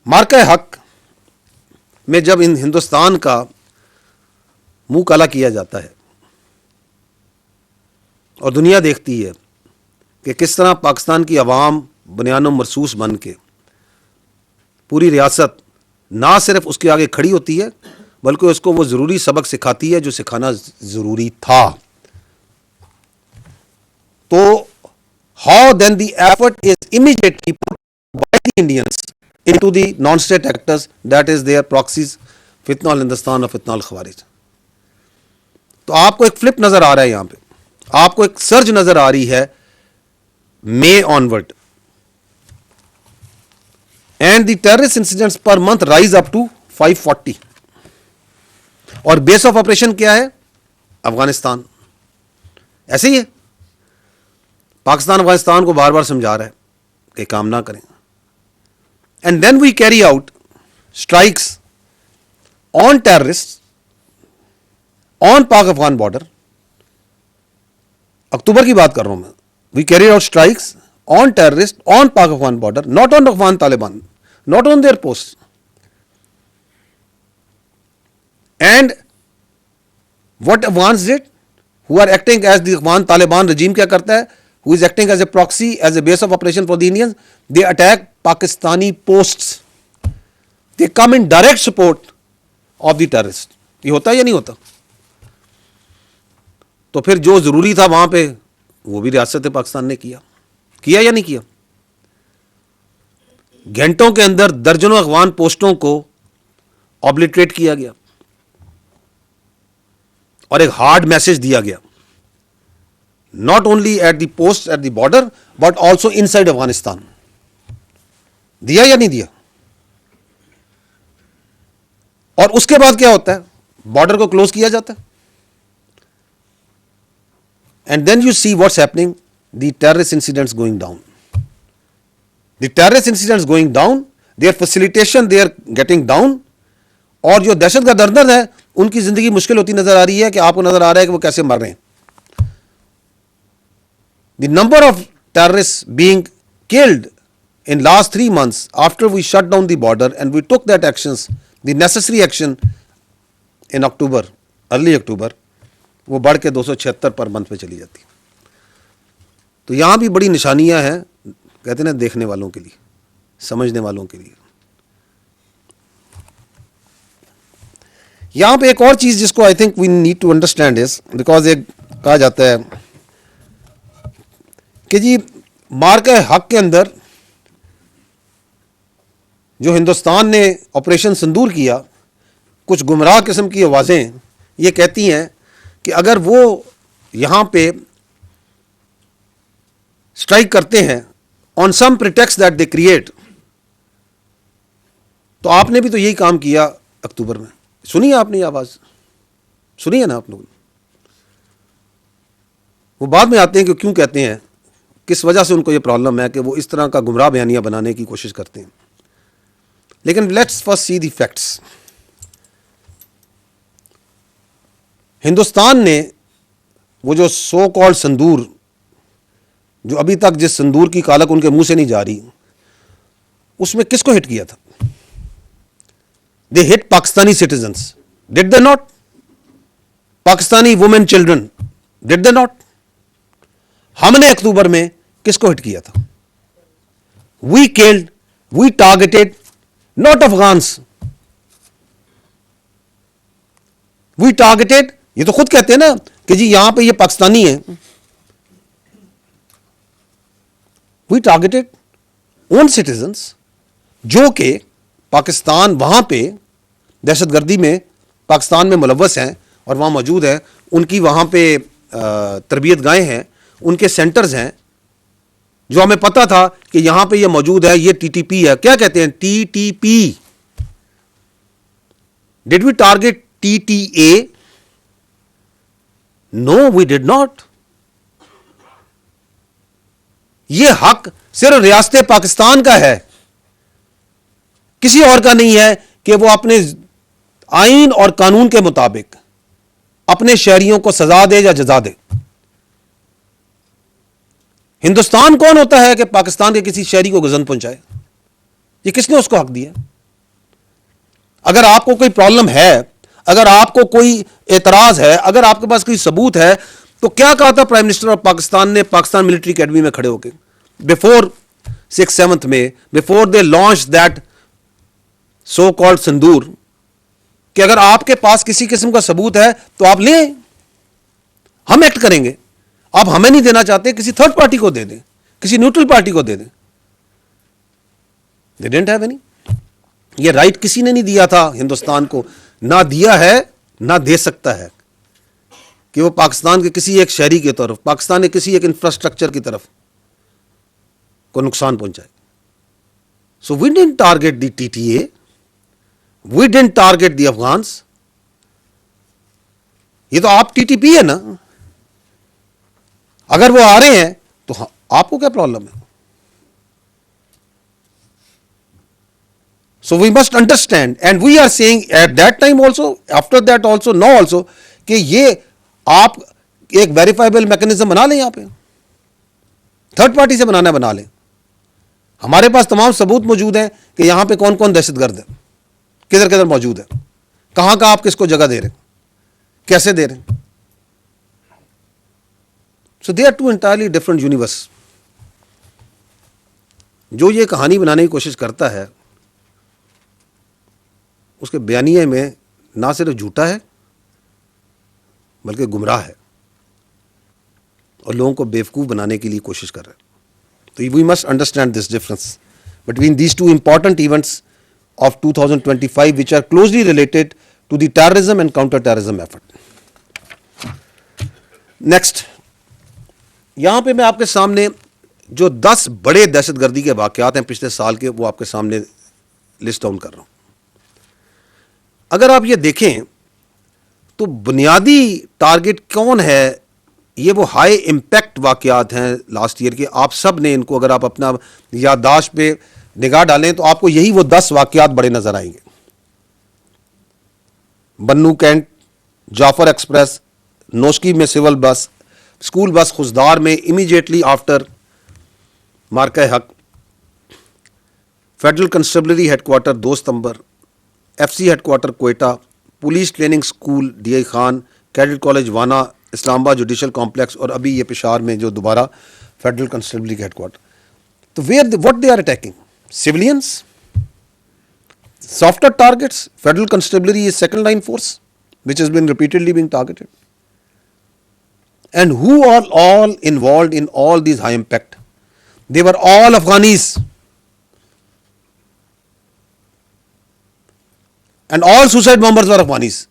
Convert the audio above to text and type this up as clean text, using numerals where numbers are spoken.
मार्का हक में जब इन हिंदुस्तान का मुंह काला किया जाता है और दुनिया देखती है कि किस तरह पाकिस्तान की आवाम बुनियानो मरसूस बन के पूरी रियासत ना सिर्फ उसके आगे खड़ी होती है बल्कि उसको वो ज़रूरी सबक सिखाती है जो सिखाना ज़रूरी था, तो how then the effort is immediately put by the Indians into the non state actors, that is their proxies फितना हिंदुस्तान और फितना खवारिज। तो आपको एक फ्लिप नजर आ रहा है, यहां पे आपको एक सर्ज नजर आ रही है May onward, and the terrorist incidents per month rise up to 540, और बेस ऑफ ऑपरेशन क्या है? अफगानिस्तान। ऐसे ही है, पाकिस्तान अफगानिस्तान को बार बार समझा रहा है कि काम ना करें, and then we carry out strikes on terrorist on Pak Afghan border. अक्टूबर की बात कर रहा हूं मैं। We carry out strikes on terrorist on Pak Afghan border, not on Afghan Taliban, not on their post, and what Afghans did who are acting as the Afghan Taliban regime क्या करता है, who is acting as a proxy, as a base of operation for the Indians, they attack Pakistani posts, they come in direct support of the terrorist। ये होता है या नहीं होता? तो फिर जो जरूरी था वहां पे वो भी रियासत पाकिस्तान ने किया या नहीं किया? घंटों के अंदर दर्जनों अफगान पोस्टों को ऑब्लिटरेट किया गया और एक हार्ड मैसेज दिया गया, not only at the post at the border but also inside Afghanistan। दिया या नहीं दिया? और उसके बाद क्या होता है? बॉर्डर को क्लोज किया जाता है, and then you see what's happening, the terrorist incidents going down, the terrorist incidents going down, their facilitation they are getting down, और जो दहशत का दर्द है उनकी जिंदगी मुश्किल होती नजर आ रही है कि आपको नजर आ रहा है कि वो कैसे मर रहे हैं। The number of terrorists being killed in last 3 months after we shut down the border and we took that actions, the necessary action in October, early October, वो बढ़ के 276 पर मंथ पे चली जाती। तो यहाँ भी बड़ी निशानियाँ हैं, कहते हैं ना, देखने वालों के लिए, समझने वालों के लिए। यहाँ पे एक और चीज़ जिसको I think we need to understand is, because एक कहा जाता है कि जी मार्का हक के अंदर जो हिंदुस्तान ने ऑपरेशन सिंदूर किया, कुछ गुमराह किस्म की आवाज़ें ये कहती हैं कि अगर वो यहाँ पे स्ट्राइक करते हैं on some pretext that they create, तो आपने भी तो यही काम किया अक्टूबर में। सुनी है आपने ये आवाज़? सुनी है ना आप लोग? वो बाद में आते हैं कि क्यों कहते हैं, किस वजह से उनको ये प्रॉब्लम है कि वो इस तरह का गुमराह बयानियां बनाने की कोशिश करते हैं। लेकिन let's first see the facts. Hindustan ने वो जो सो कॉल्ड संदूर, जो अभी तक जिस संदूर की कालक उनके मुंह से नहीं जा रही, उसमें किसको हिट किया था? They hit Pakistani citizens, did they not? Pakistani women, children, did they not? हमने अक्टूबर में किसको हिट किया था? We killed, we targeted not Afghans, we targeted, ये तो खुद कहते हैं ना कि जी यहां पे ये पाकिस्तानी है, वी टारगेटेड ओन सिटीजन्स जो कि पाकिस्तान वहां पे दहशतगर्दी में पाकिस्तान में मुलव्वस हैं और वहां मौजूद है, उनकी वहां पे तरबियत गाहें हैं, उनके सेंटर्स हैं, जो हमें पता था कि यहां पे ये मौजूद है, ये टीटीपी है। क्या कहते हैं? TTP. Did we target TTA? No, we did not. ये हक सिर्फ रियासत पाकिस्तान का है, किसी और का नहीं है कि वो अपने आईन और कानून के मुताबिक अपने शहरियों को सजा दे या जजा दे। हिंदुस्तान कौन होता है कि पाकिस्तान के किसी शहरी को गजन पहुंचाए? ये किसने उसको हक दिया? अगर आपको कोई प्रॉब्लम है, अगर आपको कोई एतराज है, अगर आपके पास कोई सबूत है, तो क्या कहा था प्राइम मिनिस्टर ऑफ पाकिस्तान ने पाकिस्तान मिलिट्री अकेडमी में खड़े होकर बिफोर 6-7 में, before they launch that so called Sindoor, कि अगर आपके पास किसी किस्म का सबूत है तो आप लें, हम एक्ट करेंगे। आप हमें नहीं देना चाहते, किसी थर्ड पार्टी को दे दें, किसी न्यूट्रल पार्टी को दे दें। दे डिडंट हैव एनी, ये राइट किसी ने नहीं दिया था हिंदुस्तान को, ना दिया है ना दे सकता है कि वो पाकिस्तान के किसी एक शहरी की तरफ, पाकिस्तान के किसी एक इंफ्रास्ट्रक्चर की तरफ को नुकसान पहुंचाए। So we didn't target the TTA, we didn't target the Afghans. ये तो आप टीटीपी है ना, अगर वो आ रहे हैं तो हाँ, आपको क्या प्रॉब्लम है? So we must understand, and we are saying at that time also, after that also, now also, कि ये आप एक वेरीफाइबल मैकेनिज्म बना लें, यहां पे थर्ड पार्टी से बनाना बना लें। हमारे पास तमाम सबूत मौजूद हैं कि यहां पे कौन कौन दहशतगर्द है, किधर किधर मौजूद है, कहां कहां आप किसको जगह दे रहे हैं, कैसे दे रहे हैं। So they are two entirely different universe. जो ये कहानी बनाने की कोशिश करता है, उसके बयानिए में ना सिर्फ झूठा है बल्कि गुमराह है और लोगों को बेवकूफ़ बनाने के लिए कोशिश कर रहा है। तो we must understand this difference between these two important events of 2025 which are closely related to the terrorism and counter terrorism effort. Next, यहां पे मैं आपके सामने जो 10 बड़े दहशतगर्दी के वाकयात हैं पिछले साल के, वो आपके सामने लिस्ट डाउन कर रहा हूं। अगर आप ये देखें तो बुनियादी टारगेट कौन है, ये वो हाई इम्पैक्ट वाकयात हैं लास्ट ईयर के। आप सब ने इनको, अगर आप अपना याददाश्त पे निगाह डालें तो आपको यही वो 10 वाकयात बड़े नजर आएंगे। बन्नू कैंट, जाफर एक्सप्रेस, नोस्की में सिविल बस, स्कूल बस खुशदार में इमीडिएटली आफ्टर मार्का हक, फेडरल कंस्टेबलरी हेडक्वार्टर 2 सितंबर, FC headquarter Quetta, police training school DI Khan, cadet college वाना, इस्लामाबाद जुडिशल कॉम्प्लेक्स, और अभी ये पेशावर में जो दोबारा फेडरल कंस्टेबलरी हेडक्वार्टर। तो where what they are attacking? Civilians, softer targets. Federal constabulary is second line force which has been repeatedly being targeted. And who are all involved in all these high impact? They were all Afghanis. And all suicide bombers were Afghanis.